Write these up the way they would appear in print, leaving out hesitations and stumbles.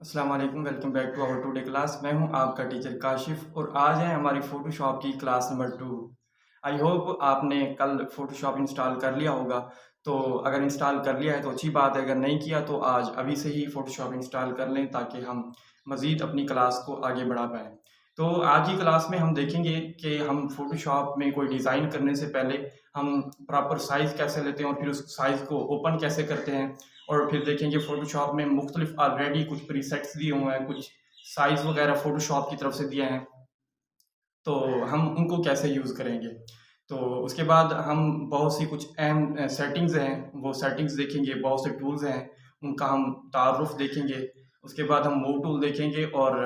अस्सलाम वालेकुम, welcome back to our today class. मैं हूं आपका टीचर काशिफ और आज है हमारी फ़ोटोशॉप की क्लास नंबर 2। आई होप आपने कल फ़ोटोशॉप इंस्टॉल कर लिया होगा। तो अगर इंस्टॉल कर लिया है तो अच्छी बात है, अगर नहीं किया तो आज अभी से ही फ़ोटोशॉप इंस्टॉल कर लें ताकि हम मज़ीद अपनी क्लास को आगे बढ़ा पाएँ। तो आज की क्लास में हम देखेंगे कि हम फ़ोटोशॉप में कोई डिज़ाइन करने से पहले हम प्रॉपर साइज़ कैसे लेते हैं और फिर उस साइज़ को ओपन कैसे करते हैं। और फिर देखेंगे फ़ोटोशॉप में मुख्तलिफ ऑलरेडी कुछ प्रीसेट्स दिए हुए हैं, कुछ साइज़ वगैरह फ़ोटोशॉप की तरफ से दिए हैं, तो हम उनको कैसे यूज़ करेंगे। तो उसके बाद हम बहुत सी कुछ अहम सेटिंग्स हैं, वो सेटिंग्स देखेंगे, बहुत से टूल्स हैं, उनका हम तारुफ़ देखेंगे। उसके बाद हम मूव टूल देखेंगे और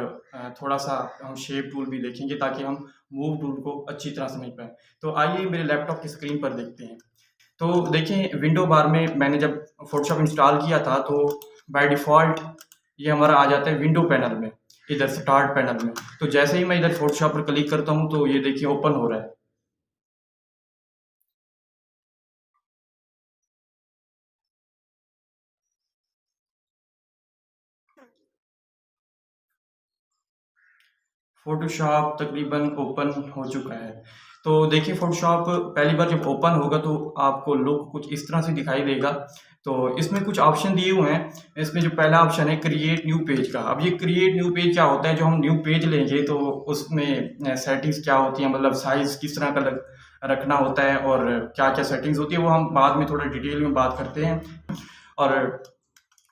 थोड़ा-सा हम शेप टूल भी देखेंगे ताकि हम मूव टूल को अच्छी तरह समझ पाएँ। तो आइए मेरे लैपटॉप की स्क्रीन पर देखते हैं। तो देखिए विंडो बार में मैंने जब फ़ोटोशॉप इंस्टॉल किया था तो बाय डिफ़ॉल्ट ये हमारा आ जाता है विंडो पैनल में, इधर स्टार्ट पैनल में। तो जैसे ही मैं इधर फ़ोटोशॉप पर क्लिक करता हूँ तो ये देखिए ओपन हो रहा है। फ़ोटोशॉप तकरीबन ओपन हो चुका है। तो देखिए फ़ोटोशॉप पहली बार जब ओपन होगा तो आपको लुक कुछ इस तरह से दिखाई देगा। तो इसमें कुछ ऑप्शन दिए हुए हैं। इसमें जो पहला ऑप्शन है क्रिएट न्यू पेज का। अब ये क्रिएट न्यू पेज क्या होता है, जो हम न्यू पेज लेंगे तो उसमें सेटिंग्स क्या होती हैं, मतलब साइज़ किस तरह का रखना होता है और क्या-क्या सेटिंग्स होती है, वो हम बाद में थोड़ा डिटेल में बात करते हैं। और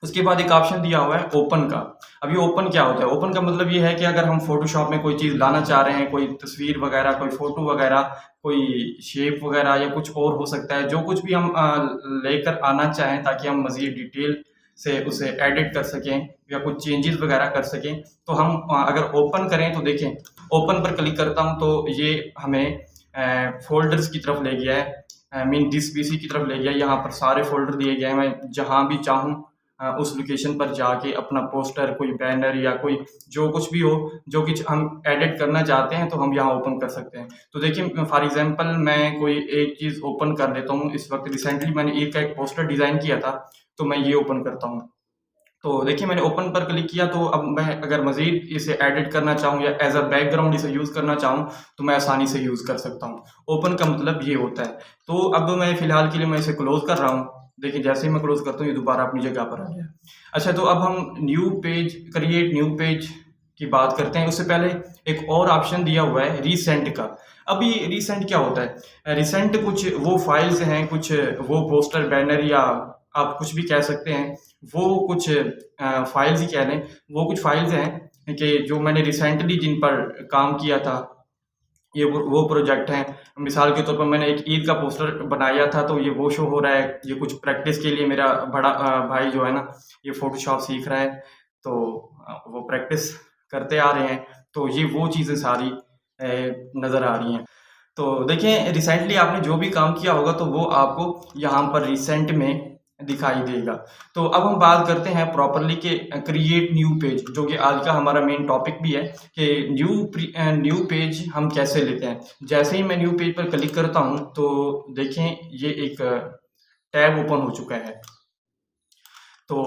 उसके बाद एक ऑप्शन दिया हुआ है ओपन का। अब ये ओपन क्या होता है? ओपन का मतलब ये है कि अगर हम फ़ोटोशॉप में कोई चीज़ लाना चाह रहे हैं, कोई तस्वीर वगैरह, कोई फ़ोटो वगैरह, कोई शेप वगैरह या कुछ और हो सकता है, जो कुछ भी हम लेकर आना चाहें ताकि हम मज़ीद डिटेल से उसे एडिट कर सकें या कुछ चेंजेज़ वगैरह कर सकें, तो हम अगर ओपन करें तो देखें, ओपन पर क्लिक करता हूँ तो ये हमें फ़ोल्डर्स की तरफ ले गया है। मीन दिस पीसी की तरफ ले गया है। यहाँ पर सारे फ़ोल्डर दिए गए हैं, मैं जहाँ भी चाहूँ उस लोकेशन पर जाके अपना पोस्टर, कोई बैनर या कोई जो कुछ भी हो, जो कुछ हम एडिट करना चाहते हैं, तो हम यहाँ ओपन कर सकते हैं। तो देखिए फॉर एग्ज़ाम्पल मैं कोई एक चीज़ ओपन कर लेता हूँ। इस वक़्त रिसेंटली मैंने एक पोस्टर डिज़ाइन किया था, तो मैं ये ओपन करता हूँ। तो देखिए मैंने ओपन पर क्लिक किया, तो अब मैं अगर मज़ीद इसे एडिट करना चाहूँ या एज़ अ बैकग्राउंड इसे यूज़ करना चाहूँ, तो मैं आसानी से यूज़ कर सकता हूँ। ओपन का मतलब ये होता है। तो अब मैं फ़िलहाल के लिए मैं इसे क्लोज़ कर रहा हूँ। देखिए जैसे ही मैं क्लोज़ करता हूँ, ये दोबारा अपनी जगह पर आ गया। अच्छा, तो अब हम new page, create new page की बात करते हैं। उससे पहले एक और ऑप्शन दिया हुआ है रीसेंट का। अब ये रीसेंट क्या होता है? रीसेंट कुछ वो फाइल्स हैं, कुछ वो पोस्टर, बैनर या आप कुछ भी कह सकते हैं, वो कुछ फाइल्स ही कह लें, वो कुछ फाइल्स हैं कि जो मैंने रिसेंटली जिन पर काम किया था, ये वो प्रोजेक्ट हैं। मिसाल के तौर पर मैंने एक ईद का पोस्टर बनाया था, तो ये वो शो हो रहा है। ये कुछ प्रैक्टिस के लिए मेरा बड़ा भाई जो है ना, ये फ़ोटोशॉप सीख रहा है, तो वो प्रैक्टिस करते आ रहे हैं, तो ये वो चीज़ें सारी नज़र आ रही हैं। तो देखिए रिसेंटली आपने जो भी काम किया होगा तो वो आपको यहाँ पर रिसेंट में दिखाई देगा। तो अब हम बात करते हैं प्रॉपर्ली कि क्रिएट न्यू पेज, जो कि आज का हमारा मेन टॉपिक भी है कि न्यू पेज हम कैसे लेते हैं। जैसे ही मैं न्यू पेज पर क्लिक करता हूँ तो देखें ये एक टैब ओपन हो चुका है। तो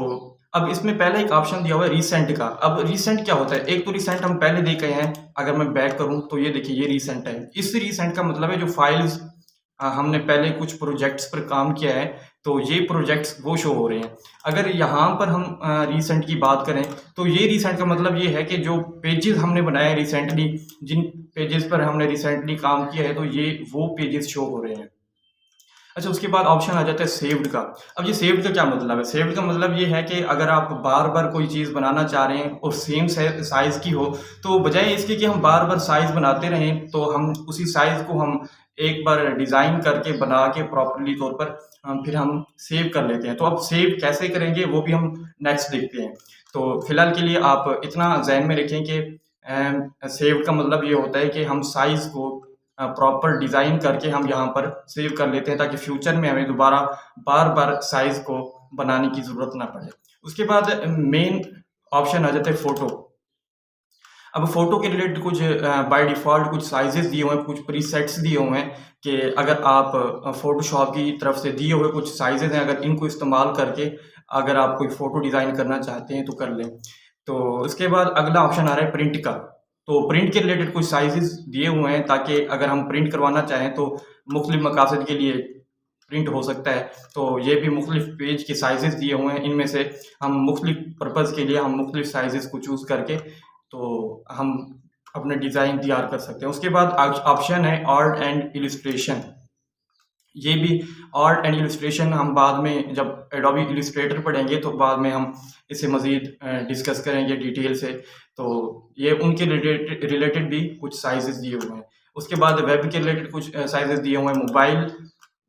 अब इसमें पहले एक ऑप्शन दिया हुआ है रीसेंट का। अब रीसेंट क्या होता है? एक तो रीसेंट हम पहले देख गए हैं, अगर मैं बैक करूँ तो ये देखिए ये रीसेंट है। इस रीसेंट का मतलब है जो फाइल्स हमने पहले कुछ प्रोजेक्ट्स पर काम किया है, तो ये प्रोजेक्ट्स वो शो हो रहे हैं। अगर यहाँ पर हम रीसेंट की बात करें, तो ये रीसेंट का मतलब ये है कि जो पेजेज़ हमने बनाए रिसेंटली, जिन पेजेज़ पर हमने रिसेंटली काम किया है, तो ये वो पेजेज़ शो हो रहे हैं। अच्छा, उसके बाद ऑप्शन आ जाता है सेव्ड का। अब ये सेव्ड का क्या मतलब है? सेव्ड का मतलब ये है कि अगर आप बार-बार कोई चीज़ बनाना चाह रहे हैं और सेम साइज़ की हो, तो बजाय इसके कि हम बार-बार साइज़ बनाते रहें, तो हम उसी साइज़ को हम एक बार डिज़ाइन करके बना के प्रॉपर्ली तौर पर फिर हम सेव कर लेते हैं। तो अब सेव कैसे करेंगे वो भी हम नेक्स्ट देखते हैं। तो फिलहाल के लिए आप इतना ज़हन में रखें कि सेव का मतलब ये होता है कि हम साइज़ को प्रॉपर डिज़ाइन करके हम यहाँ पर सेव कर लेते हैं ताकि फ्यूचर में हमें दोबारा बार-बार साइज़ को बनाने की ज़रूरत ना पड़े। उसके बाद मेन ऑप्शन आ जाता है फ़ोटो। अब फ़ोटो के रिलेटेड कुछ बाय डिफ़ॉल्ट कुछ साइज़ेज़ दिए हुए हैं, कुछ प्रीसेट्स दिए हुए हैं कि अगर आप फ़ोटोशॉप की तरफ से दिए हुए कुछ साइज़ेज़ हैं, अगर इनको इस्तेमाल करके अगर आप कोई फ़ोटो डिज़ाइन करना चाहते हैं तो कर लें। तो उसके बाद अगला ऑप्शन आ रहा है प्रिंट का। तो प्रिंट के रिलेटेड कुछ साइज़ेज़ दिए हुए हैं ताकि अगर हम प्रिंट करवाना चाहें तो मुख्तलिफ़ मकासद के लिए प्रिंट हो सकता है। तो ये भी मुख्तलिफ़ पेज के साइज़ेज़ दिए हुए हैं, इनमें से हम मुख्तलिफ़ पर्पज़ के लिए हम मुख्तलिफ़ साइज़ेज़ को चूज़ करके तो हम अपना डिज़ाइन तैयार कर सकते हैं। उसके बाद ऑप्शन है आर्ट एंड इलस्ट्रेशन। ये भी आर्ट एंड इलस्ट्रेशन हम बाद में जब एडोबी इलस्ट्रेटर पढ़ेंगे तो बाद में हम इसे मज़ीद डिस्कस करेंगे डिटेल से। तो ये उनके रिलेटेड भी कुछ साइज़ेज़ दिए हुए हैं। उसके बाद वेब के रिलेटेड कुछ साइज़ेज़ दिए हुए हैं। मोबाइल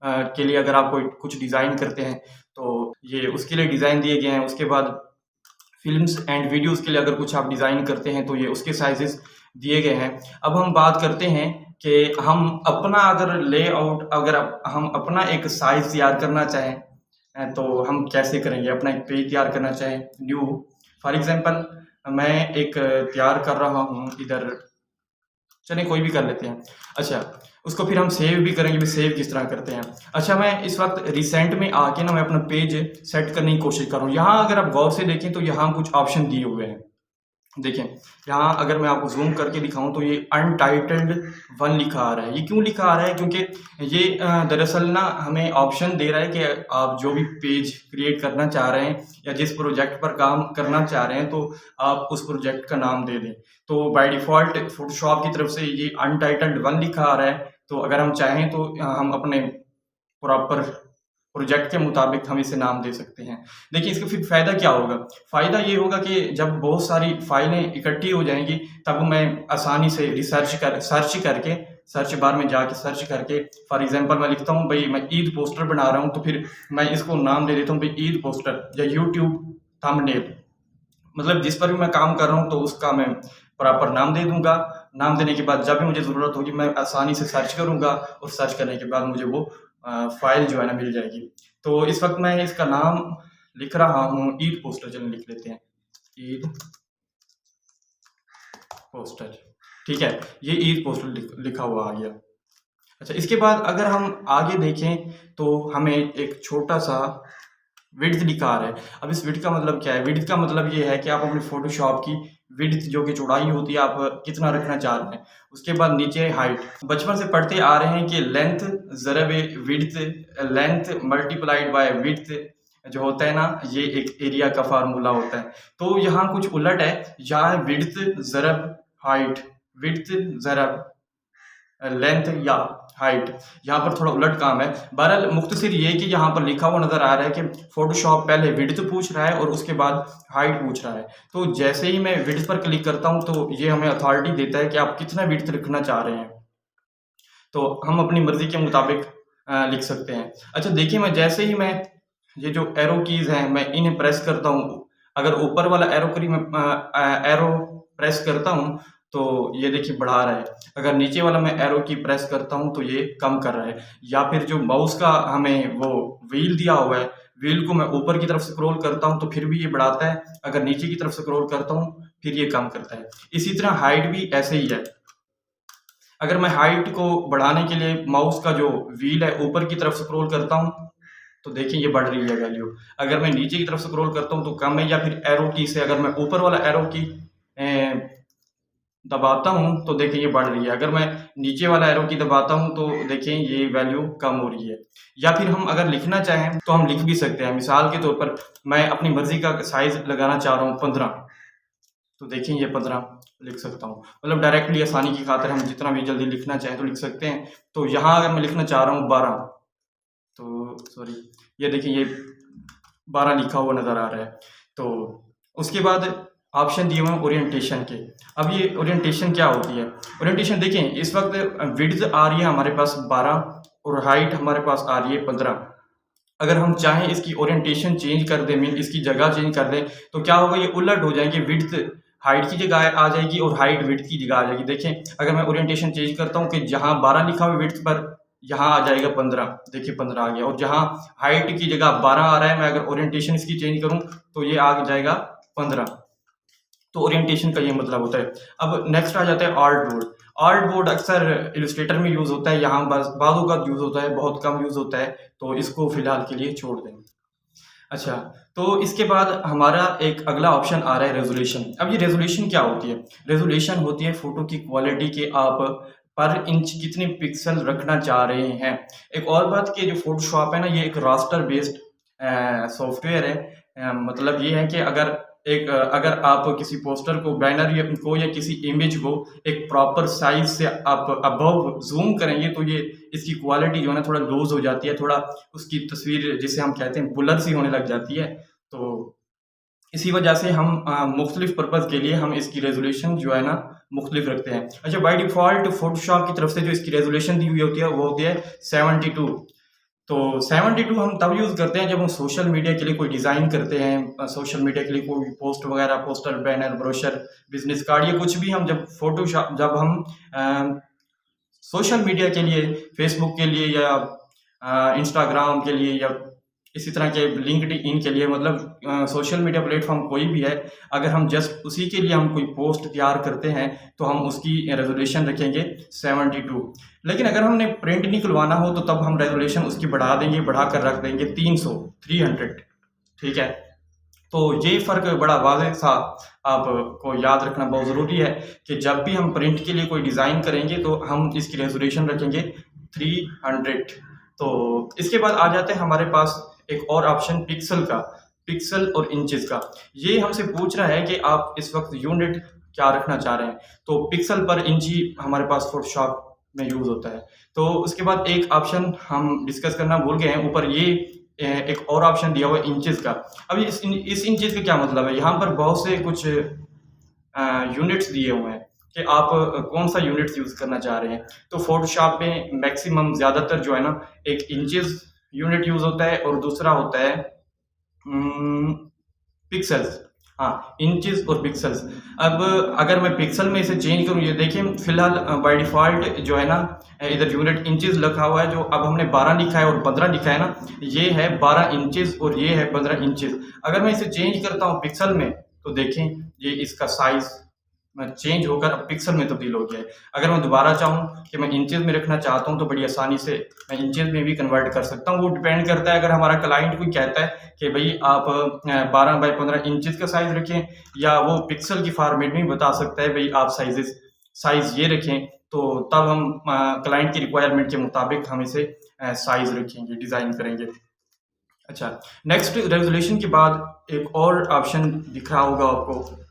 के लिए अगर आप कोई कुछ डिज़ाइन करते हैं तो ये उसके लिए डिज़ाइन दिए गए हैं। उसके बाद फ़िल्म्स एंड वीडियोज़ के लिए अगर कुछ आप डिज़ाइन करते हैं तो ये उसके साइज़ेज़ दिए गए हैं। अब हम बात करते हैं कि हम अपना अगर लेआउट अगर हम अपना एक साइज़ तैयार करना चाहें तो हम कैसे करेंगे? अपना एक पेज तैयार करना चाहें न्यू फॉर एग्ज़ाम्पल मैं एक तैयार कर रहा हूँ इधर चलिए कोई भी कर लेते हैं। अच्छा, उसको फिर हम सेव भी करेंगे, भी सेव किस तरह करते हैं। अच्छा, मैं इस वक़्त रिसेंट में आके ना मैं अपना पेज सेट करने की कोशिश कर रहा हूँ। यहाँ अगर आप गौर से देखें तो यहाँ कुछ ऑप्शन दिए हुए हैं। देखें, यहाँ अगर मैं आपको ज़ूम करके दिखाऊँ तो ये अनटाइटल्ड 1 लिखा आ रहा है। ये क्यों लिखा आ रहा है? क्योंकि ये दरअसल ना हमें ऑप्शन दे रहा है कि आप जो भी पेज क्रिएट करना चाह रहे हैं या जिस प्रोजेक्ट पर काम करना चाह रहे हैं तो आप उस प्रोजेक्ट का नाम दे दें। तो बाय डिफ़ॉल्ट फ़ोटोशॉप की तरफ से ये अनटाइटल्ड 1 लिखा आ रहा है। तो अगर हम चाहें तो हम अपने प्रॉपर प्रोजेक्ट के मुताबिक हम इसे नाम दे सकते हैं। देखिए इसका फिर फ़ायदा क्या होगा? फ़ायदा ये होगा कि जब बहुत सारी फ़ाइलें इकट्ठी हो जाएँगी तब मैं आसानी से सर्च बार में जाके सर्च करके फॉर एग्ज़ाम्पल मैं लिखता हूँ भई मैं ईद पोस्टर बना रहा हूँ तो फिर मैं इसको नाम दे देता हूँ भई ईद पोस्टर या यूट्यूब थंबनेल। मतलब जिस पर भी मैं काम कर रहा हूँ तो उसका मैं प्रॉपर नाम दे दूँगा। नाम देने के बाद जब भी मुझे ज़रूरत होगी मैं आसानी से सर्च करूँगा और सर्च करने के बाद मुझे वो फ़ाइल जो है ना मिल जाएगी। तो इस वक़्त मैं इसका नाम लिख रहा हूँ ईद पोस्टर चलिए लिख लेते हैं, ईद पोस्टर, ठीक है? ये ईद पोस्टर लिखा हुआ आ गया। अच्छा इसके बाद अगर हम आगे देखें तो हमें एक छोटा-सा विड्थ दिखा रहा है। अब इस विड्थ का मतलब क्या है? विड्थ का मतलब ये है कि आप अपने फ़ोटोशॉप की विड्थ जो कि चौड़ाई होती है आप कितना रखना चाह रहे हैं। उसके बाद नीचे हाइट। बचपन से पढ़ते आ रहे हैं कि लेंथ ज़रब width length multiplied by width जो होता है ना ये एक एरिया का फ़ॉर्मूला होता है। तो यहाँ कुछ उलट है, यहाँ है विड्थ ज़रब हाइट, विड्थ ज़रब लेंथ या हाइट, यहाँ पर थोड़ा उलट काम है। बहरहाल मुख्तसर ये है कि यहाँ पर लिखा हुआ नज़र आ रहा है कि फ़ोटोशॉप पहले विड्थ पूछ रहा है और उसके बाद हाइट पूछ रहा है। तो जैसे ही मैं विड्थ पर क्लिक करता हूँ तो ये हमें अथॉरिटी देता है कि आप कितना विड्थ रखना चाह रहे हैं। तो हम अपनी मर्ज़ी के मुताबिक लिख सकते हैं। अच्छा देखिए मैं जैसे ही मैं ये जो एरो कीज़ हैं मैं इन्हें प्रेस करता हूँ, अगर ऊपर वाला एरो प्रेस करता हूँ तो ये देखिए बढ़ा रहा है। अगर नीचे वाला मैं एरो की प्रेस करता हूँ तो ये कम कर रहा है। या फिर जो माउस का हमें वो व्हील दिया हुआ है, व्हील को मैं ऊपर की तरफ स्क्रॉल करता हूँ तो फिर भी ये बढ़ाता है, अगर नीचे की तरफ स्क्रॉल करता हूँ फिर ये कम करता है। इसी तरह हाइट भी ऐसे ही है। अगर मैं हाइट को बढ़ाने के लिए माउस का जो व्हील है ऊपर की तरफ स्क्रॉल करता हूँ तो देखिए ये बढ़ रही है वैल्यू। अगर मैं नीचे की तरफ स्क्रॉल करता हूँ तो कम है या फिर एरो की से अगर मैं ऊपर वाला एरो की दबाता हूँ तो देखिए ये बढ़ रही है। अगर मैं नीचे वाला एरो की दबाता हूँ तो देखिए ये वैल्यू कम हो रही है। या फिर हम अगर लिखना चाहें तो हम लिख भी सकते हैं। मिसाल के तौर पर मैं अपनी मर्ज़ी का साइज़ लगाना चाह रहा हूँ 15 तो देखिए ये 15 लिख सकता हूँ। मतलब डायरेक्टली आसानी की खातिर हम जितना भी जल्दी लिखना चाहें तो लिख सकते हैं। तो यहाँ अगर मैं लिखना चाह रहा हूँ 12 तो सॉरी ये देखिए ये 12 लिखा हुआ नज़र आ रहा है। तो उसके बाद ऑप्शन दिए हुए हैं ओरिएंटेशन के। अब ये ओरिएंटेशन क्या होती है? ओरिएंटेशन देखें इस वक़्त विड्थ आ रही है हमारे पास 12 और हाइट हमारे पास आ रही है 15। अगर हम चाहें इसकी ओरिएंटेशन चेंज कर दें मीन इसकी जगह चेंज कर दें तो क्या होगा ये उलट हो जाएँगे, विड्थ हाइट की जगह आ जाएगी और हाइट विड्थ की जगह आ जाएगी। देखें अगर मैं ओरिएंटेशन चेंज करता हूँ कि जहाँ 12 लिखा हुआ है विड्थ पर यहाँ आ जाएगा 15, देखिए 15 आ गया और जहाँ हाइट की जगह 12 आ रहा है मैं अगर ओरिएंटेशन इसकी चेंज करूँ तो ये आ जाएगा 15। तो ओरिएंटेशन का ये मतलब होता है। अब नेक्स्ट आ जाता है आर्ट बोर्ड। आर्ट बोर्ड अक्सर इलस्ट्रेटर में यूज़ होता है, यहाँ बस बाज़ औक़ात यूज़ होता है, बहुत कम यूज़ होता है, तो इसको फ़िलहाल के लिए छोड़ दें। अच्छा, तो इसके बाद हमारा एक अगला ऑप्शन आ रहा है रेज़ोल्यूशन। अब ये रेज़ोल्यूशन क्या होती है? रेज़ोल्यूशन होती है फ़ोटो की क्वालिटी के आप पर इंच कितने पिक्सल रखना चाह रहे हैं। एक और बात कि जो फ़ोटोशॉप है ना, ये एक रास्टर बेस्ड सॉफ्टवेयर है। मतलब ये है कि अगर आप किसी पोस्टर को, बैनर या किसी इमेज को एक प्रॉपर साइज़ से आप अबव ज़ूम करेंगे तो ये इसकी क्वालिटी जो है ना थोड़ा लूज़ हो जाती है, थोड़ा उसकी तस्वीर जिसे हम कहते हैं ब्लर सी होने लग जाती है। तो इसी वजह से हम मुख्तलिफ पर्पज़ के लिए हम इसकी रेज़ोल्यूशन जो है ना मुख्तलिफ रखते हैं। अच्छा, बाय डिफ़ॉल्ट फ़ोटोशॉप की तरफ से जो इसकी रेज़ोल्यूशन दी हुई होती है वो होती है 72। तो 72 हम तब यूज़ करते हैं जब हम सोशल मीडिया के लिए कोई डिज़ाइन करते हैं, सोशल मीडिया के लिए कोई पोस्ट वगैरह, poster, banner, brochure, business card या कुछ भी हम जब हम अ, सोशल मीडिया के लिए, फ़ेसबुक के लिए या इंस्टाग्राम के लिए या इसी तरह के लिंक्डइन के लिए, मतलब सोशल मीडिया प्लेटफ़ॉर्म कोई भी है, अगर हम जस्ट उसी के लिए हम कोई पोस्ट तैयार करते हैं, तो हम उसकी रेज़ोल्यूशन रखेंगे 72। लेकिन अगर हमने प्रिंट निकलवाना हो, तो तब हम रेज़ोल्यूशन उसकी बढ़ा देंगे, बढ़ाकर रख देंगे 300, ठीक है? तो ये फ़र्क बड़ा वाज़ेह-सा आपको याद रखना बहुत ज़रूरी है कि जब भी हम प्रिंट के लिए कोई डिज़ाइन करेंगे, तो हम इसकी रेज़ोल्यूशन रखेंगे 300। तो इसके बाद आ जाते हैं हमारे पास एक और ऑप्शन पिक्सल का, पिक्सल और इंचेस का। ये हमसे पूछ रहा है कि आप इस वक़्त यूनिट क्या रखना चाह रहे हैं। तो पिक्सल पर इंची हमारे पास फ़ोटोशॉप में यूज़ होता है। तो उसके बाद एक ऑप्शन हम डिस्कस करना भूल गए हैं, ऊपर ये एक और ऑप्शन दिया हुआ है इंचेस का। अब इस इंचेस का क्या मतलब है? यहाँ पर बहुत से कुछ यूनिट्स दिए हुए हैं कि आप कौन-सा यूनिट्स यूज़ करना चाह रहे हैं। तो फ़ोटोशॉप में मैक्सिमम ज़्यादातर जो है ना, एक इंचेस यूनिट यूज़ होता है और दूसरा होता है उम, पिक्सेल्स। हाँ, इंचेस और पिक्सेल्स। अब अगर मैं पिक्सल में इसे चेंज करूँ, ये देखिए फ़िलहाल बाय डिफ़ॉल्ट जो है ना, इधर यूनिट इंचेस लिखा हुआ है, जो अब हमने 12 लिखा है और 15 लिखा है ना, ये है 12 इंचेस और ये है 15 इंचेस। अगर मैं इसे चेंज करता हूँ पिक्सल में, तो देखें ये इसका साइज़ चेंज होकर अब पिक्सल में तब्दील हो गया है। अगर मैं दोबारा चाहूँ कि मैं इंचेस में रखना चाहता हूँ, तो बड़ी आसानी से मैं इंचेस में भी कन्वर्ट कर सकता हूँ। वो डिपेंड करता है, अगर हमारा क्लाइंट कोई कहता है कि भई आप 12 बाय 15 इंचेस का साइज़ रखें, या वो पिक्सल की फ़ॉर्मेट में भी बता सकता है भई आप साइज़ ये रखें, तो तब हम क्लाइंट की रिक्वायरमेंट के मुताबिक हम इसे साइज़ रखेंगे, डिज़ाइन करेंगे। अच्छा, नेक्स्ट रेज़ोल्यूशन के बाद एक और ऑप्शन दिख रहा होगा आपको।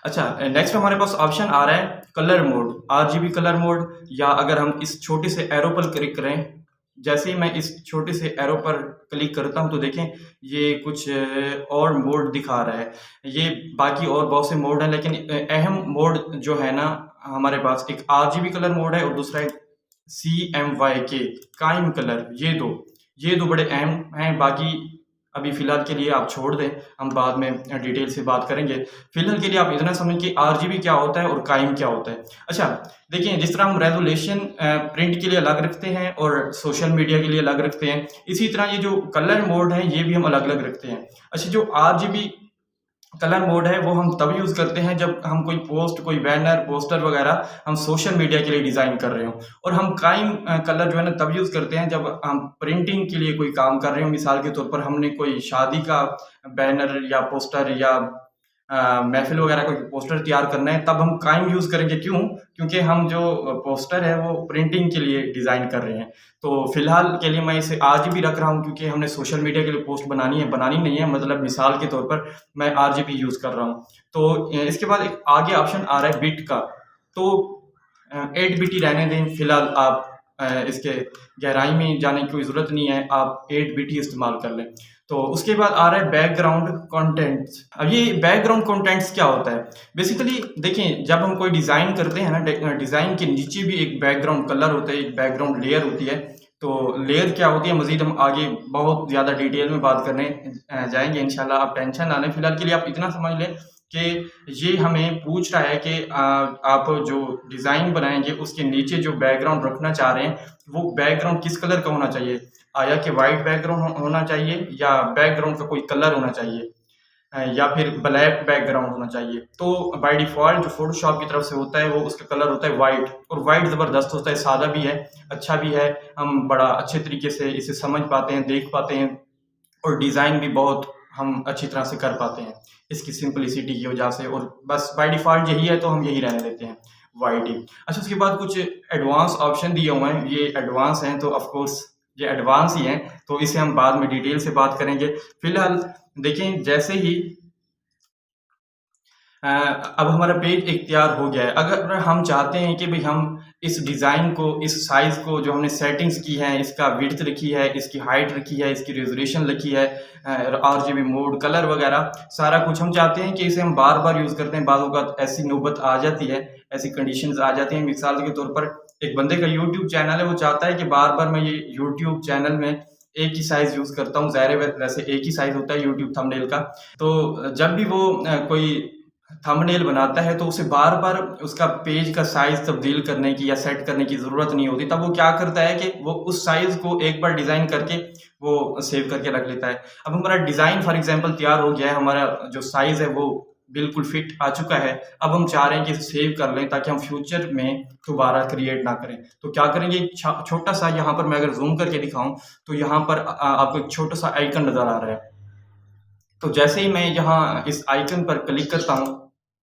अच्छा, नेक्स्ट हमारे पास ऑप्शन आ रहा है colour mode, RGB colour mode, या अगर हम इस छोटे से एरो पर क्लिक करें, जैसे ही मैं इस छोटे से एरो पर क्लिक करता हूं, तो देखें ये कुछ और मोड दिखा रहा है। ये बाकी और बहुत से मोड हैं, लेकिन अहम मोड जो है ना हमारे पास, एक आरजीबी कलर मोड है और दूसरा एक CMYK काइम कलर। ये दो बड़े अहम हैं। बाकी अभी फ़िलहाल के लिए आप छोड़ दें, हम बाद में डिटेल से बात करेंगे। फ़िलहाल के लिए आप इतना समझें कि आरजीबी क्या होता है और काइम क्या होता है। अच्छा, देखिए जिस तरह हम रेज़ोल्यूशन प्रिंट के लिए अलग रखते हैं और सोशल मीडिया के लिए अलग रखते हैं, इसी तरह ये जो कलर मोड है ये भी हम अलग-अलग रखते हैं। अच्छा, जो आरजीबी कलर मोड है वो हम तब यूज़ करते हैं जब हम कोई पोस्ट, कोई बैनर, पोस्टर वगैरह हम सोशल मीडिया के लिए डिज़ाइन कर रहे हों। और हम काइम कलर जो है ना तब यूज़ करते हैं जब हम प्रिंटिंग के लिए कोई काम कर रहे हो। मिसाल के तौर पर हमने कोई शादी का बैनर या पोस्टर या महफ़िल वगैरह का पोस्टर तैयार करना है, तब हम काइम यूज़ करेंगे। क्यों? क्योंकि हम जो पोस्टर है वो प्रिंटिंग के लिए डिज़ाइन कर रहे हैं। तो फ़िलहाल के लिए मैं इसे आज भी रख रहा हूँ, क्योंकि हमने सोशल मीडिया के लिए पोस्ट बनानी नहीं है, मतलब मिसाल के तौर पर मैं आरजीबी यूज़ कर रहा हूँ। तो इसके बाद एक आगे ऑप्शन आ रहा है बिट का। तो 8 बिट ही रहने दें फ़िलहाल आप, इसके गहराई में जाने की कोई ज़रूरत नहीं है, आप 8 बिट ही इस्तेमाल कर लें। तो उसके बाद आ रहा है बैकग्राउंड कंटेंट्स। अब ये बैकग्राउंड कंटेंट्स क्या होता है? बेसिकली देखिए, जब हम कोई डिज़ाइन करते हैं ना, डिज़ाइन के नीचे भी एक बैकग्राउंड कलर होता है, एक बैकग्राउंड लेयर होती है। तो लेयर क्या होती है, मज़ीद हम आगे बहुत ज़्यादा डिटेल में बात करने जाएँगे इंशाल्लाह, आप टेंशन ना लें। फ़िलहाल के लिए आप इतना समझ लें कि ये हमें पूछ रहा है कि आप जो डिज़ाइन बनाएँगे उसके नीचे जो बैकग्राउंड रखना चाह रहे हैं, वो बैकग्राउंड किस कलर का होना चाहिए? या कि वाइट बैकग्राउंड होना चाहिए, या बैकग्राउंड का कोई कलर होना चाहिए, या फिर ब्लैक बैकग्राउंड होना चाहिए। तो बाय डिफ़ॉल्ट जो फ़ोटोशॉप की तरफ से होता है वो उसका कलर होता है वाइट, और वाइट ज़बरदस्त होता है, सादा भी है, अच्छा भी है, हम बड़ा अच्छे तरीके से इसे समझ पाते हैं, देख पाते हैं, और डिज़ाइन भी बहुत हम अच्छी तरह से कर पाते हैं इसकी सिंपलिसिटी की वजह से। और बस बाय डिफ़ॉल्ट यही है तो हम यही रहने देते हैं, वाइट ही। अच्छा, उसके बाद कुछ एडवांस ऑप्शन दिए हुए हैं, ये एडवांस हैं तो ऑफ़ कोर्स ये एडवांस ही हैं, तो इसे हम बाद में डिटेल से बात करेंगे। फ़िलहाल देखें, जैसे ही अब हमारा पेज एक तैयार हो गया है। अगर हम चाहते हैं कि भाई हम इस डिज़ाइन को, इस साइज़ को जो हमने सेटिंग्स की हैं, इसका विड्थ रखी है, इसकी हाइट रखी है, इसकी रेज़ोल्यूशन रखी है, आरजीबी मोड, कलर वगैरह सारा कुछ हम चाहते हैं कि इसे हम बार-बार यूज़ करते हैं। बाज़ औक़ात ऐसी नौबत आ जाती है, ऐसी कंडीशंस आ जाती हैं। मिसाल के तौर पर एक बंदे का यूट्यूब चैनल है, वो चाहता है कि बार-बार मैं ये यूट्यूब चैनल में एक ही साइज़ यूज़ करता हूँ। ज़ाहिर है वैसे एक ही साइज़ होता है यूट्यूब थंबनेल का। तो जब भी वो कोई थंबनेल बनाता है तो उसे बार-बार उसका पेज का साइज़ तब्दील करने की या सेट करने की ज़रूरत नहीं होती। तब वो क्या करता है कि वो उस साइज़ को एक बार डिज़ाइन करके वो सेव करके रख लेता है। अब हमारा डिज़ाइन फॉर एग्ज़ाम्पल तैयार हो गया है, हमारा जो साइज़ है वो बिल्कुल फिट आ चुका है। अब हम चाह रहे हैं कि इसे सेव कर लें ताकि हम फ्यूचर में दोबारा क्रिएट ना करें। तो क्या करेंगे, छोटा-सा यहाँ पर मैं अगर ज़ूम करके दिखाऊँ तो यहाँ पर आपको एक छोटा-सा आइकन नज़र आ रहा है। तो जैसे ही मैं यहाँ इस आइकन पर क्लिक करता हूँ,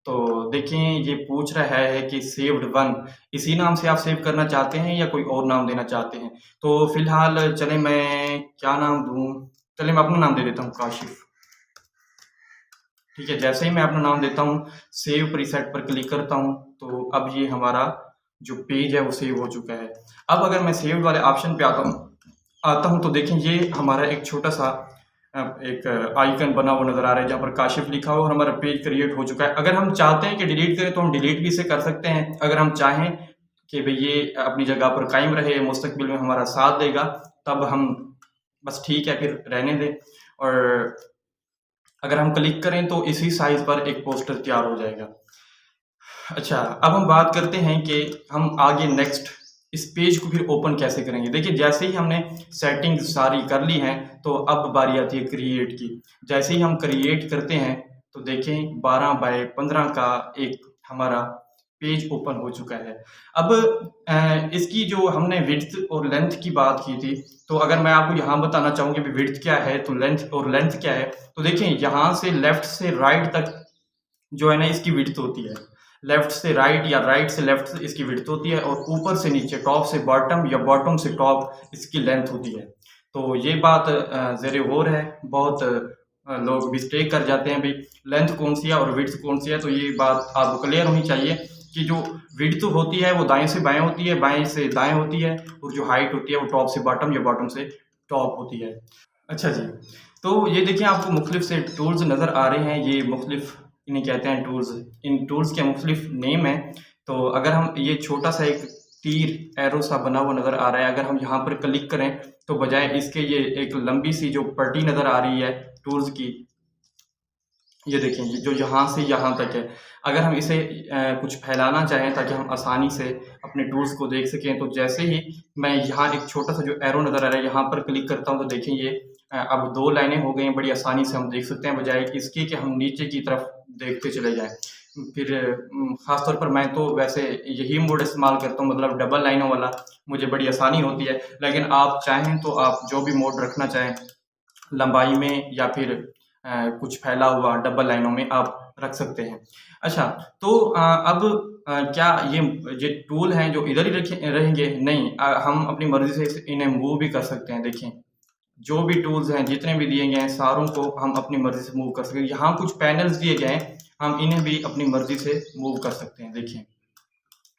तो देखें ये पूछ रहा है कि सेव्ड वन, इसी नाम से आप सेव करना चाहते हैं या कोई और नाम देना चाहते हैं? तो फ़िलहाल चलें मैं क्या नाम दूँ? चलिए मैं अपना नाम दे देता हूँ, काशिफ़। ठीक है, जैसे ही मैं अपना नाम देता हूँ, सेव प्रीसेट पर क्लिक करता हूँ, तो अब ये हमारा जो पेज है वो सेव हो चुका है। अब अगर मैं सेव्ड वाले ऑप्शन पे आता हूँ तो देखें ये हमारा एक छोटा-सा एक आइकन बना हुआ नज़र आ रहा है जहाँ पर काशिफ़ लिखा हुआ और हमारा पेज क्रिएट हो चुका है। अगर हम चाहते हैं कि डिलीट करें तो हम डिलीट भी इसे कर सकते हैं। अगर हम चाहें कि भई ये अपनी जगह पर कायम रहे, मुस्तक़बिल में हमारा साथ देगा, तब हम बस ठीक है फिर रहने दें। और अगर हम क्लिक करें तो इसी साइज़ पर एक पोस्टर तैयार हो जाएगा। अच्छा, अब हम बात करते हैं कि हम आगे नेक्स्ट इस पेज को फिर ओपन कैसे करेंगे। देखिए, जैसे ही हमने सेटिंग्स सारी कर ली हैं, तो अब बारी आती है क्रिएट की। जैसे ही हम क्रिएट करते हैं, तो देखें 12 बाय 15 का एक हमारा पेज ओपन हो चुका है। अब इसकी जो हमने विड्थ और लेंथ की बात की थी, तो अगर मैं आपको यहाँ बताना चाहूँ कि विड्थ क्या है, तो लेंथ क्या है, तो देखें यहाँ से लेफ्ट से राइट तक जो है ना इसकी विड्थ होती है। लेफ्ट से राइट या राइट से लेफ्ट इसकी विड्थ होती है और ऊपर से नीचे, टॉप से बॉटम या बॉटम से टॉप इसकी लेंथ होती है। तो ये बात ज़ेर गौर है, बहुत लोग मिस्टेक कर जाते हैं, भाई लेंथ कौन सी है और विड्थ कौन सी है। तो ये बात आपको क्लियर होनी चाहिए कि जो विड्थ होती है वो दाएं से बाएं होती है, बाएं से दाएं होती है, और जो हाइट होती है वो टॉप से बॉटम या बॉटम से टॉप होती है। अच्छा जी, तो ये देखिए आपको मुख्तलिफ से टूल्स नज़र आ रहे हैं, ये मुख्तलिफ इन्हें कहते हैं टूल्स। इन टूल्स के मुख्तलिफ नेम हैं। तो अगर हम ये छोटा सा एक तीर एरो सा बना हुआ नज़र आ रहा है, अगर हम यहाँ पर क्लिक करें तो बजाय इसके ये एक लंबी सी जो पट्टी नज़र आ रही है टूल्स की, ये देखें ये जो यहाँ से यहाँ तक है। अगर हम इसे कुछ फैलाना चाहें ताकि हम आसानी से अपने टूल्स को देख सकें, तो जैसे ही मैं यहाँ एक छोटा सा जो एरो नज़र आ रहा है यहाँ पर क्लिक करता हूँ, तो देखें ये अब 2 लाइनें हो गई हैं, बड़ी आसानी से हम देख सकते हैं, बजाय इसके कि हम नीचे की तरफ देखते चले जाएँ। फिर ख़ास तौर पर मैं तो वैसे यही मोड इस्तेमाल करता हूँ, मतलब डबल लाइनों वाला, मुझे बड़ी आसानी होती है। लेकिन आप चाहें तो आप जो भी मोड रखना चाहें, लंबाई में या फिर कुछ फैला हुआ डबल लाइनों में आप रख सकते हैं। अच्छा, तो अब क्या ये टूल हैं जो इधर ही रहेंगे? नहीं, हम अपनी मर्ज़ी से इन्हें मूव भी कर सकते हैं। देखें, जो भी टूल्स हैं, जितने भी दिए गए हैं, सारों को हम अपनी मर्ज़ी से मूव कर सकते हैं। यहाँ कुछ पैनल्स दिए गए हैं, हम इन्हें भी अपनी मर्ज़ी से मूव कर सकते हैं। देखिए,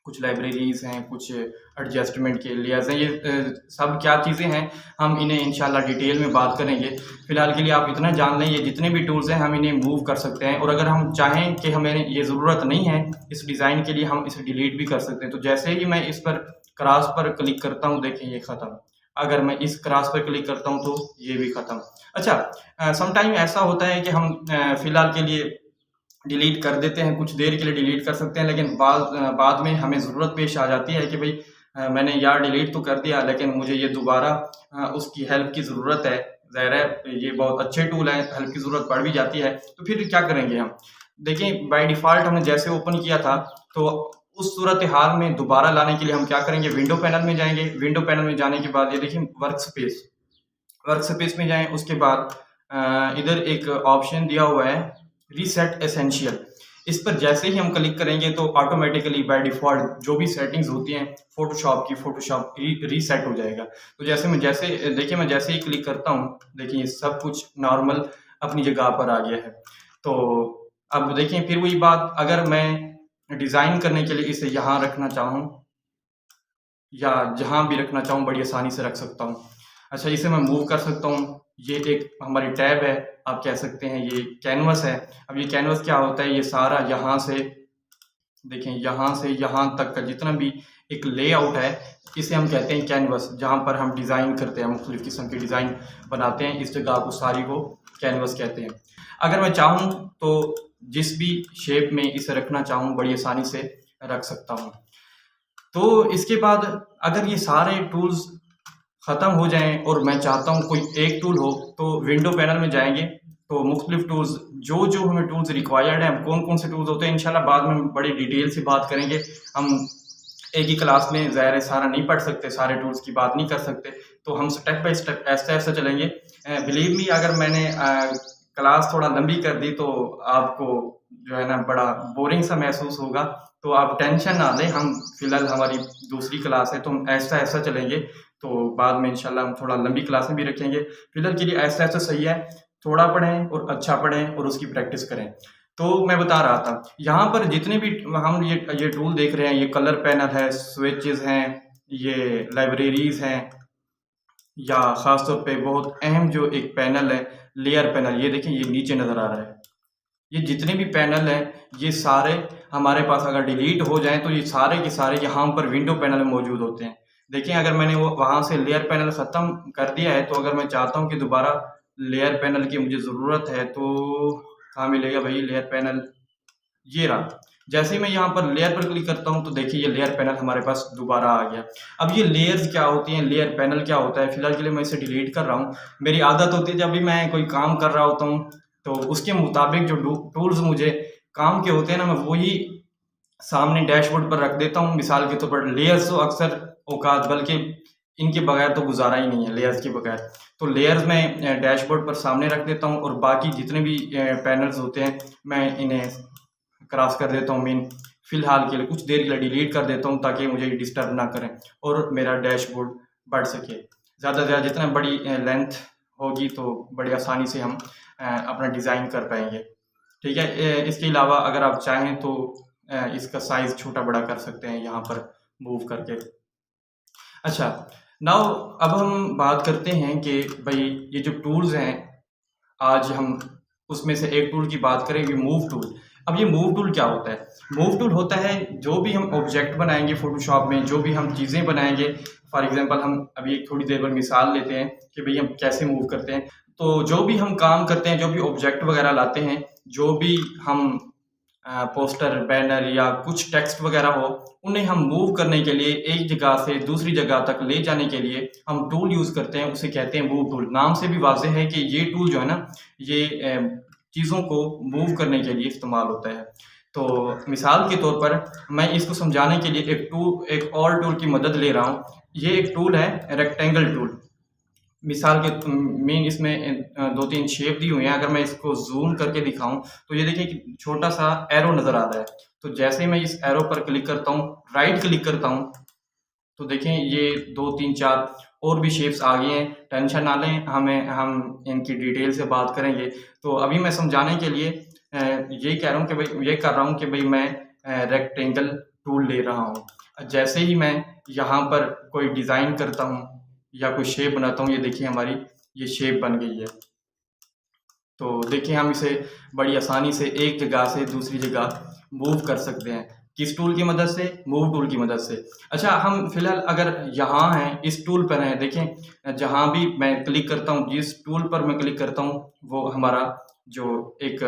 कुछ लाइब्रेरीज़ हैं, कुछ एडजस्टमेंट के लेयर्स हैं, ये सब क्या चीज़ें हैं, हम इन्हें इंशाल्लाह डिटेल में बात करेंगे। फ़िलहाल के लिए आप इतना जान लें, ये जितने भी टूल्स हैं हम इन्हें मूव कर सकते हैं, और अगर हम चाहें कि हमें ये ज़रूरत नहीं है इस डिज़ाइन के लिए, हम इसे डिलीट भी कर सकते हैं। तो जैसे ही मैं इस पर क्रॉस पर क्लिक करता हूँ, देखें ये ख़त्म। अगर मैं इस क्रॉस पर क्लिक करता हूँ तो ये भी ख़त्म। अच्छा, समटाइम ऐसा होता है कि हम फ़िलहाल के लिए डिलीट कर देते हैं, कुछ देर के लिए डिलीट कर सकते हैं, लेकिन बाद में हमें ज़रूरत पेश आ जाती है कि भई मैंने यार डिलीट तो कर दिया, लेकिन मुझे ये दोबारा उसकी हेल्प की ज़रूरत है। ज़ाहिर है ये बहुत अच्छे टूल हैं, हेल्प की ज़रूरत पड़ भी जाती है, तो फिर क्या करेंगे हम? देखिए, बाय डिफ़ॉल्ट हमने जैसे ओपन किया था, तो उस सूरत हाल में दोबारा लाने के लिए हम क्या करेंगे, विंडो पैनल में जाएँगे। विंडो पैनल में जाने के बाद ये देखिए वर्कस्पेस में जाएँ, उसके बाद इधर एक ऑप्शन दिया हुआ है रीसेट एसेंशियल। इस पर जैसे ही हम क्लिक करेंगे तो ऑटोमेटिकली बाय डिफ़ॉल्ट जो भी सेटिंग्स होती हैं फ़ोटोशॉप की, फ़ोटोशॉप रीसेट हो जाएगा। तो जैसे देखिए मैं जैसे ही क्लिक करता हूँ, देखिए ये सब कुछ नॉर्मल अपनी जगह पर आ गया है। तो अब देखिए फिर वही बात, अगर मैं डिज़ाइन करने के लिए इसे यहाँ रखना चाहूँ या जहाँ भी रखना चाहूँ बड़ी आसानी से रख सकता हूँ। अच्छा, इसे मैं मूव कर सकता हूँ। ये एक हमारी टैब है, आप कह सकते हैं ये कैनवस है। अब ये कैनवस क्या होता है, ये सारा यहाँ से देखें, यहाँ से यहाँ तक का जितना भी एक लेआउट है, इसे हम कहते हैं कैनवस। जहाँ पर हम डिज़ाइन करते हैं, मुख्तलिफ़ किस्म के डिज़ाइन बनाते हैं, इस जगह को सारी को कैनवस कहते हैं। अगर मैं चाहूँ तो जिस भी शेप में इसे रखना चाहूँ बड़ी आसानी से रख सकता हूँ। तो इसके बाद अगर ये सारे टूल्स ख़त्म हो जाएँ और मैं चाहता हूँ कोई एक टूल हो, तो विंडो पैनल में जाएँगे, तो मुख्तलिफ़ टूल्स जो हमें टूल्स रिक्वायर्ड हैं, कौन-कौन से टूल्स होते हैं, इंशाल्लाह बाद में हम बड़ी डिटेल से बात करेंगे। हम एक ही क्लास में ज़ाहिर है सारा नहीं पढ़ सकते, सारे टूल्स की बात नहीं कर सकते, तो हम स्टेप बाय स्टेप ऐसे-ऐसे चलेंगे। बिलीव मी, अगर मैंने क्लास थोड़ा लंबी कर दी तो आपको जो है ना बड़ा बोरिंग सा महसूस होगा, तो आप टेंशन ना लें। हम फिलहाल हमारी दूसरी क्लास है तो हम ऐसा-ऐसा चलेंगे, तो बाद में इंशाल्लाह हम थोड़ा लंबी क्लासें भी रखेंगे। फिलहाल के लिए ऐसा-ऐसा सही है, थोड़ा पढ़ें और अच्छा पढ़ें और उसकी प्रैक्टिस करें। तो मैं बता रहा था, यहाँ पर जितने भी हम ये टूल देख रहे हैं, ये कलर पैनल है, स्विचेज़ हैं, ये लाइब्रेरीज़ हैं, या ख़ास तौर पे बहुत अहम जो एक पैनल है, लेयर पैनल, ये देखें ये नीचे नज़र आ रहा है। ये जितने भी पैनल हैं, ये सारे हमारे पास अगर डिलीट हो जाएँ तो ये सारे के सारे यहाँ पर विंडो पैनल में मौजूद होते हैं। देखिए अगर मैंने वो वहाँ से लेयर पैनल ख़त्म कर दिया है, तो अगर मैं चाहता हूँ कि दोबारा लेयर पैनल की मुझे ज़रूरत है, तो कहाँ मिलेगा भई लेयर पैनल? ये रहा। जैसे ही मैं यहाँ पर लेयर पर क्लिक करता हूँ तो देखिए ये लेयर पैनल हमारे पास दोबारा आ गया। अब ये लेयर्स क्या होती हैं, लेयर पैनल क्या होता है, फिलहाल के लिए मैं इसे डिलीट कर रहा हूँ। मेरी आदत होती है जब भी मैं कोई काम कर रहा होता हूँ तो उसके मुताबिक जो टूल्स मुझे काम के होते हैं ना, मैं वही सामने डैशबोर्ड पर रख देता हूँ। मिसाल के तौर पर लेयर्स तो अक्सर औकात, बल्कि इनके बगैर तो गुजारा ही नहीं है, लेयर्स के बगैर। तो लेयर्स मैं डैशबोर्ड पर सामने रख देता हूँ और बाकी जितने भी पैनल्स होते हैं मैं इन्हें क्रॉस कर देता हूँ मेन। फ़िलहाल के लिए कुछ देर के लिए डिलीट कर देता हूँ ताकि मुझे ये डिस्टर्ब ना करें और मेरा डैशबोर्ड बढ़ सके। ज़्यादा से ज़्यादा जितना बड़ी लेंथ होगी तो बड़ी आसानी से हम अपना डिज़ाइन कर पाएँगे। ठीक है? इसके अलावा अगर आप चाहें तो इसका साइज़ छोटा-बड़ा कर सकते हैं यहाँ पर मूव करके। अच्छा, नाउ अब हम बात करते हैं कि भई ये जो टूल्स हैं, आज हम उसमें से एक टूल की बात करें, ये मूव टूल। अब ये मूव टूल क्या होता है? मूव टूल होता है जो भी हम ऑब्जेक्ट बनाएँगे फ़ोटोशॉप में, जो भी हम चीज़ें बनाएँगे, फॉर एग्ज़ाम्पल हम अभी एक थोड़ी देर बाद मिसाल लेते हैं कि भई हम कैसे मूव करते हैं। तो जो भी हम काम करते हैं, जो भी ऑब्जेक्ट वग़ैरह लाते हैं, जो भी हम पोस्टर, बैनर या कुछ टेक्स्ट वग़ैरह हो, उन्हें हम मूव करने के लिए एक जगह से दूसरी जगह तक ले जाने के लिए हम टूल यूज़ करते हैं, उसे कहते हैं मूव टूल। नाम से भी वाज़ेह है कि ये टूल जो है ना, ये चीज़ों को मूव करने के लिए इस्तेमाल होता है। तो मिसाल के तौर पर मैं इसको समझाने के लिए एक और टूल की मदद ले रहा हूँ। ये एक टूल है रेक्टेंगल टूल। मिसाल के मेन इसमें 2-3 शेप दी हुई हैं। अगर मैं इसको ज़ूम करके दिखाऊँ तो ये देखिए कि छोटा-सा एरो नज़र आ रहा है। तो जैसे ही मैं इस एरो पर क्लिक करता हूँ, राइट क्लिक करता हूँ, तो देखें ये 2, 3, 4 और भी शेप्स आ गई हैं। टेंशन ना लें, हम इनकी डिटेल से बात करेंगे। तो अभी मैं समझाने के लिए ये कह रहा हूँ कि भई ये कर रहा हूँ कि भई मैं रेक्टेंगल टूल ले रहा हूँ। जैसे ही मैं यहाँ पर कोई डिज़ाइन करता हूँ या कोई शेप बनाता हूँ, ये देखिए हमारी ये शेप बन गई है। तो देखिए हम इसे बड़ी आसानी से एक जगह से दूसरी जगह मूव कर सकते हैं। किस टूल की मदद से? मूव टूल की मदद से। अच्छा, हम फ़िलहाल अगर यहाँ हैं, इस टूल पर हैं, देखें जहाँ भी मैं क्लिक करता हूँ, जिस टूल पर मैं क्लिक करता हूँ, वो हमारा जो एक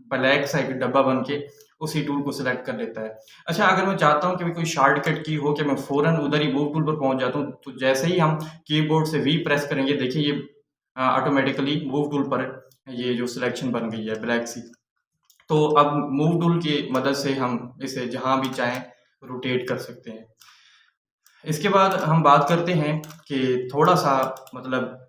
ब्लैक सा एक डब्बा बन के उसी टूल को सिलेक्ट कर लेता है। अच्छा, अगर मैं चाहता हूँ कि कोई शॉर्टकट की हो कि मैं फ़ौरन उधर ही मूव टूल पर पहुँच जाता हूँ, तो जैसे ही हम कीबोर्ड से वी प्रेस करेंगे, देखिए ये ऑटोमेटिकली मूव टूल पर ये जो सिलेक्शन बन गई है ब्लैक सी। तो अब मूव टूल की मदद से हम इसे जहाँ भी चाहें रोटेट कर सकते हैं। इसके बाद हम बात करते हैं कि थोड़ा-सा मतलब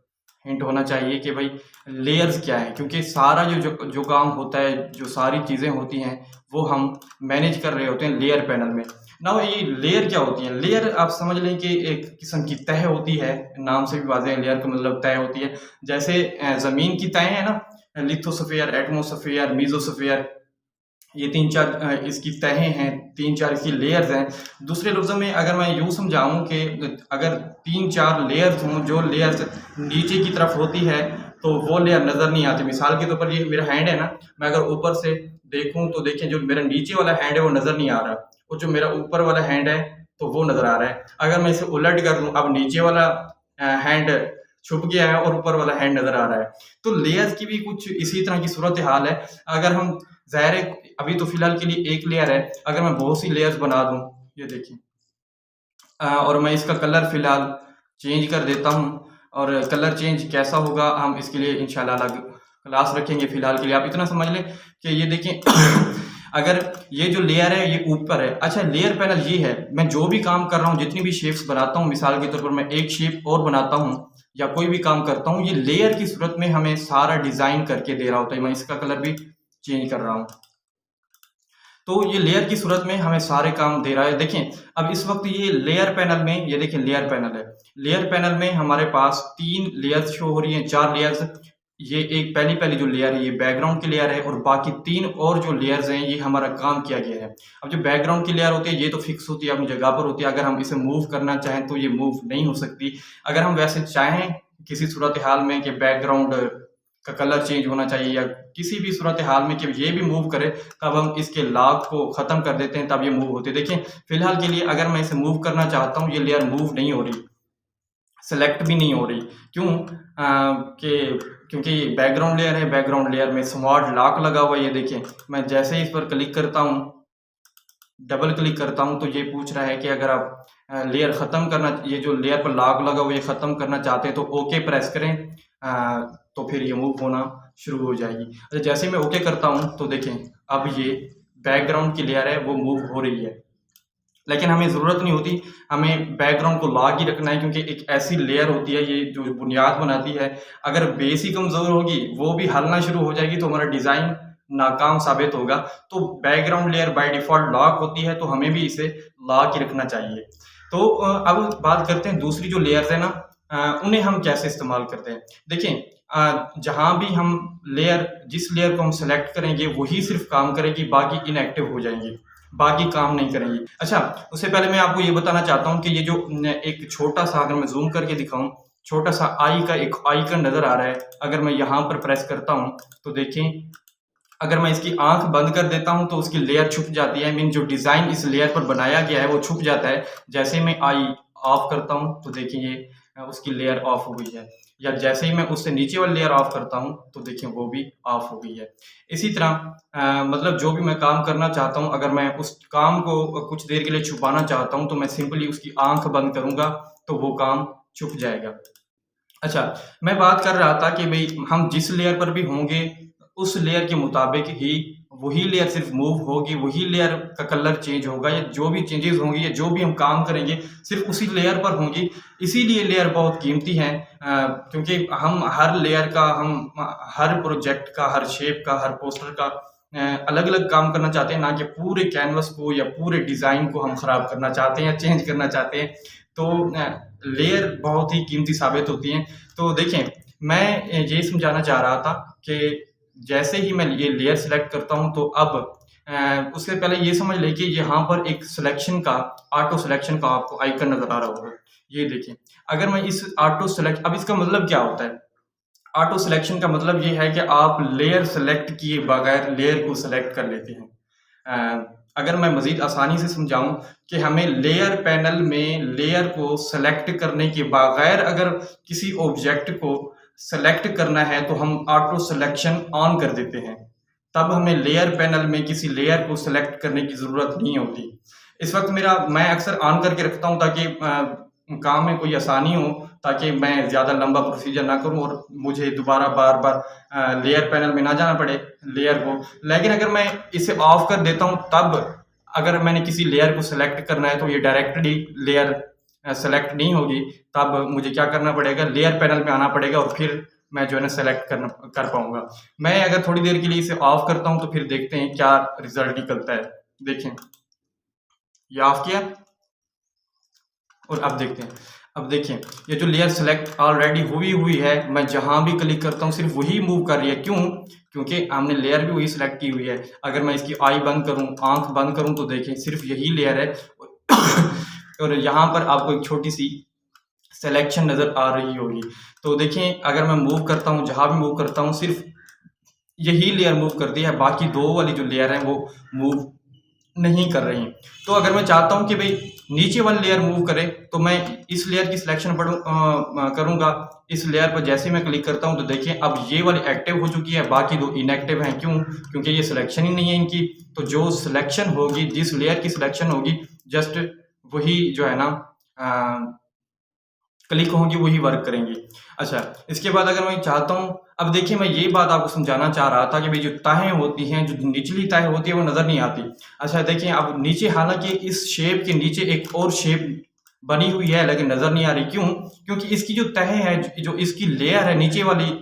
हिंट होना चाहिए कि भई लेयर्स क्या है, क्योंकि सारा जो काम होता है, जो सारी चीज़ें होती हैं, वो हम मैनेज कर रहे होते हैं लेयर पैनल में। नाउ ये लेयर क्या होती है? लेयर आप समझ लें कि एक किस्म की तह होती है, नाम से भी वाज़ेह है, लेयर का मतलब तह होती है। जैसे ज़मीन की तहें हैं ना, लिथोस्फीयर, एटमॉस्फेयर, मेसोस्फीयर, ये 3-4 इसकी तहें हैं, 3-4 इसकी लेयर्स हैं। दूसरे लफ्ज़ों में अगर मैं यूँ समझाऊँ कि अगर 3-4 लेयर्स हों, जो लेयर्स नीचे की तरफ होती है, तो वो लेयर नज़र नहीं आती। मिसाल के तौर पर ये मेरा हैंड है ना, मैं अगर ऊपर से देखूँ तो देखें जो मेरा नीचे वाला हैंड है वो नज़र नहीं आ रहा, और जो मेरा ऊपर वाला हैंड है तो वो नज़र आ रहा है। अगर मैं इसे उलट कर दूँ, अब नीचे वाला हैंड छुप गया है और ऊपर वाला हैंड नज़र आ रहा है। तो लेयर्स की भी कुछ इसी तरह की सूरत हाल है। अगर हम ज़ाहिर है अभी तो फ़िलहाल के लिए एक लेयर है, अगर मैं बहुत सी लेयर्स बना दूँ, ये देखिए, और मैं इसका कलर फ़िलहाल चेंज कर देता हूँ, और कलर चेंज कैसा होगा हम इसके लिए इंशाल्लाह अलग क्लास रखेंगे। फ़िलहाल के लिए आप इतना समझ लें कि ये देखें अगर ये जो लेयर है ये ऊपर है। अच्छा, लेयर पैनल ये है, मैं जो भी काम कर रहा हूँ, जितनी भी शेप्स बनाता हूँ, मिसाल के तौर पर मैं एक शेप और बनाता हूँ या कोई भी काम करता हूँ, ये लेयर की सूरत में हमें सारा डिज़ाइन करके दे रहा होता है। मैं इसका कलर भी चेंज कर रहा हूँ, तो ये लेयर की सूरत में हमें सारे काम दे रहा है। देखें, अब इस वक्त ये लेयर पैनल में, ये देखें लेयर पैनल है। लेयर पैनल में हमारे पास 3 लेयर्स शो हो रही हैं, 4 लेयर्स। ये एक पहली जो लेयर है ये बैकग्राउंड की लेयर है, और बाकी 3 और जो लेयर्स हैं ये हमारा काम किया गया है। अब जो बैकग्राउंड की लेयर होती है ये तो फिक्स होती है, अपनी जगह पर होती है। अगर हम इसे मूव करना चाहें तो ये मूव नहीं हो सकती। अगर हम वैसे चाहें किसी सूरत हाल में कि बैकग्राउंड का कलर चेंज होना चाहिए या किसी भी सूरत हाल में कि ये भी मूव करे, तब हम इसके लॉक को ख़त्म कर देते हैं, तब ये मूव होते हैं। देखिए, फ़िलहाल के लिए अगर मैं इसे मूव करना चाहता हूँ, ये लेयर मूव नहीं हो रही, सेलेक्ट भी नहीं हो रही। क्यों? क्योंकि बैकग्राउंड लेयर है, बैकग्राउंड लेयर में स्मार्ट लॉक लगा हुआ है। ये देखें, मैं जैसे ही इस पर क्लिक करता हूँ, डबल क्लिक करता हूँ, तो ये पूछ रहा है कि अगर आप लेयर ख़त्म करना, ये जो लेयर पर लॉक लगा हुआ है, ये ख़त्म करना चाहते हैं तो ओके प्रेस करें, तो फिर ये मूव होना शुरू हो जाएगी। अच्छा, जैसे ही मैं ओके करता हूँ तो देखें, अब ये बैकग्राउंड की लेयर है वो मूव हो रही है। लेकिन हमें ज़रूरत नहीं होती, हमें बैकग्राउंड को लॉक ही रखना है, क्योंकि एक ऐसी लेयर होती है ये जो बुनियाद बनाती है। अगर बेस ही कमज़ोर होगी, वो भी हलना शुरू हो जाएगी, तो हमारा डिज़ाइन नाकाम साबित होगा। तो background layer by default lock होती है, तो हमें भी इसे लॉक ही रखना चाहिए। तो अब बात करते हैं दूसरी जो लेयर्स है ना, उन्हें हम कैसे इस्तेमाल करते हैं। देखें, जहाँ भी हम जिस लेयर को हम सेलेक्ट करेंगे वही सिर्फ काम करेगी, बाकी इनएक्टिव हो जाएंगी, बाकी काम नहीं करेंगी। अच्छा, उससे पहले मैं आपको ये बताना चाहता हूँ कि ये जो एक छोटा-सा, अगर मैं ज़ूम करके दिखाऊँ, छोटा-सा आई का एक आइकन नज़र आ रहा है। अगर मैं यहाँ पर प्रेस करता हूँ, तो देखें, अगर मैं इसकी आँख बंद कर देता हूँ तो उसकी लेयर छुप जाती है। मीन जो डिज़ाइन इस लेयर पर बनाया गया है वो छुप जाता है। जैसे ही मैं आई ऑफ करता हूँ तो देखिए ये उसकी लेयर ऑफ हो गई है, या जैसे ही मैं उससे नीचे वाली लेयर ऑफ करता हूँ तो देखिए वो भी ऑफ हो गई है। इसी तरह मतलब जो भी मैं काम करना चाहता हूँ, अगर मैं उस काम को कुछ देर के लिए छुपाना चाहता हूँ तो मैं सिंपली उसकी आँख बंद करूँगा तो वो काम छुप जाएगा। अच्छा, मैं बात कर रहा था कि भई हम जिस लेयर पर भी होंगे, उस लेयर के मुताबिक ही वही लेयर सिर्फ़ मूव होगी, वही लेयर का कलर चेंज होगा, या जो भी चेंजेज़ होंगी या जो भी हम काम करेंगे, सिर्फ़ उसी लेयर पर होंगी। इसीलिए लेयर बहुत कीमती हैं, क्योंकि हम हर लेयर का, हर प्रोजेक्ट का, हर शेप का, हर पोस्टर का अलग-अलग काम करना चाहते हैं, ना कि पूरे कैनवस को या पूरे डिज़ाइन को हम ख़राब करना चाहते हैं या चेंज करना चाहते हैं। तो लेयर बहुत ही कीमती साबित होती हैं। तो देखें, मैं ये समझाना चाह रहा था कि जैसे ही मैं ये लेयर सेलेक्ट करता हूँ, तो अब उससे पहले ये समझ लें कि यहाँ पर एक सिलेक्शन का, ऑटो सिलेक्शन का आपको आइकन नज़र आ रहा होगा। ये देखिए, अगर मैं इस ऑटो सेलेक्ट, अब इसका मतलब क्या होता है? ऑटो सिलेक्शन का मतलब ये है कि आप लेयर सेलेक्ट किए बगैर लेयर को सेलेक्ट कर लेते हैं। अगर मैं मज़ीद आसानी से समझाऊँ कि हमें लेयर पैनल में लेयर को सेलेक्ट करने के बगैर अगर किसी ऑब्जेक्ट को सेलेक्ट करना है तो हम ऑटो सिलेक्शन ऑन कर देते हैं। तब हमें लेयर पैनल में किसी लेयर को सेलेक्ट करने की ज़रूरत नहीं होती। इस वक़्त मैं अक्सर ऑन करके रखता हूँ ताकि काम में कोई आसानी हो, ताकि मैं ज़्यादा लंबा प्रोसीजर ना करूँ और मुझे दोबारा बार-बार लेयर पैनल में ना जाना पड़े लेयर को। लेकिन अगर मैं इसे ऑफ कर देता हूँ, तब अगर मैंने किसी लेयर को सेलेक्ट करना है तो ये डायरेक्टली लेयर सेलेक्ट नहीं होगी। तब मुझे क्या करना पड़ेगा, लेयर पैनल में आना पड़ेगा और फिर मैं जो है ना सेलेक्ट कर पाऊंगा। मैं अगर थोड़ी देर के लिए इसे ऑफ करता हूँ तो फिर देखते हैं क्या रिजल्ट निकलता है। देखें, ये ऑफ किया और अब देखते हैं। अब देखिए, ये जो लेयर सेलेक्ट ऑलरेडी हुई हुई है, मैं जहां भी क्लिक करता हूँ सिर्फ वही मूव कर रही है। क्यों? क्योंकि हमने लेयर भी वही सिलेक्ट की हुई है। अगर मैं इसकी आई बंद करूं, आंख बंद करूं, तो देखें सिर्फ यही लेयर है। और यहाँ पर आपको एक छोटी सी सिलेक्शन नजर आ रही होगी। तो देखें, अगर मैं मूव करता हूँ, जहां भी मूव करता हूँ, सिर्फ यही लेयर मूव करती है, बाकी दो वाली जो लेयर है वो मूव नहीं कर रही। तो अगर मैं चाहता हूं कि भाई नीचे वाली लेयर मूव करे, तो मैं इस लेयर की सिलेक्शन करूंगा। इस लेयर पर जैसे मैं क्लिक करता हूं तो देखिए अब ये वाली एक्टिव हो चुकी है, बाकी दो इनएक्टिव हैं। क्यों? क्योंकि ये सिलेक्शन ही नहीं है इनकी। तो जो सिलेक्शन होगी, जिस लेयर की सिलेक्शन होगी, जस्ट वही जो है ना क्लिक होंगी, वही वर्क करेंगी। अच्छा, इसके बाद अगर मैं चाहता हूँ, अब देखिए मैं ये बात आपको समझाना चाह रहा था कि भाई जो तहें होती हैं, जो निचली तह होती है वो नज़र नहीं आती। अच्छा देखिए, अब नीचे हालांकि इस शेप के नीचे एक और शेप बनी हुई है लेकिन नज़र नहीं आ रही। क्यों? क्योंकि इसकी जो तह है, जो इसकी लेयर है नीचे वाली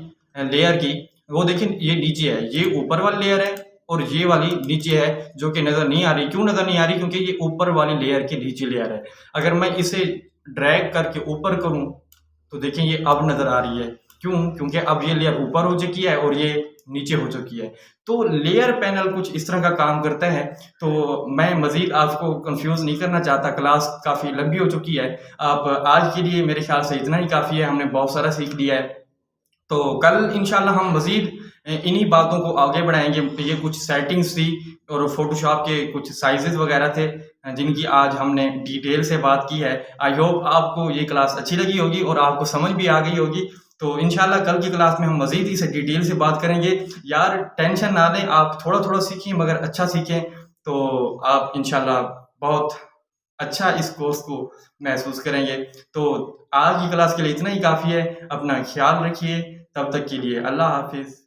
लेयर की, वो देखिए ये नीचे है, ये ऊपर वाली लेयर है और ये वाली नीचे है, जो कि नज़र नहीं आ रही। क्यों नज़र नहीं आ रही? क्योंकि ये ऊपर वाली लेयर की नीचे लेयर है। अगर मैं इसे ड्रैग करके ऊपर करूं तो देखिए ये अब नजर आ रही है। क्यों? क्योंकि अब ये लेयर ऊपर हो चुकी है और ये नीचे हो चुकी है। तो लेयर पैनल कुछ इस तरह का काम करता है। तो मैं मजीद आपको कंफ्यूज नहीं करना चाहता, क्लास काफ़ी लंबी हो चुकी है। आप आज के लिए मेरे ख्याल से इतना ही काफ़ी है, हमने बहुत सारा सीख लिया है। तो कल इंशाल्लाह हम मज़ीद इन्हीं बातों को आगे बढ़ाएंगे। ये कुछ सेटिंग्स थी और फोटोशॉप के कुछ साइजेस वगैरह थे जिनकी आज हमने डिटेल से बात की है। आई होप आपको ये क्लास अच्छी लगी होगी और आपको समझ भी आ गई होगी। तो इंशाल्लाह कल की क्लास में हम मज़ीद इसे डिटेल से बात करेंगे। यार टेंशन ना लें, आप थोड़ा थोड़ा सीखें मगर अच्छा सीखें, तो आप इंशाल्लाह बहुत अच्छा इस कोर्स को महसूस करेंगे। तो आज की क्लास के लिए इतना ही काफ़ी है। अपना ख्याल रखिए, तब तक के लिए अल्लाह हाफिज़।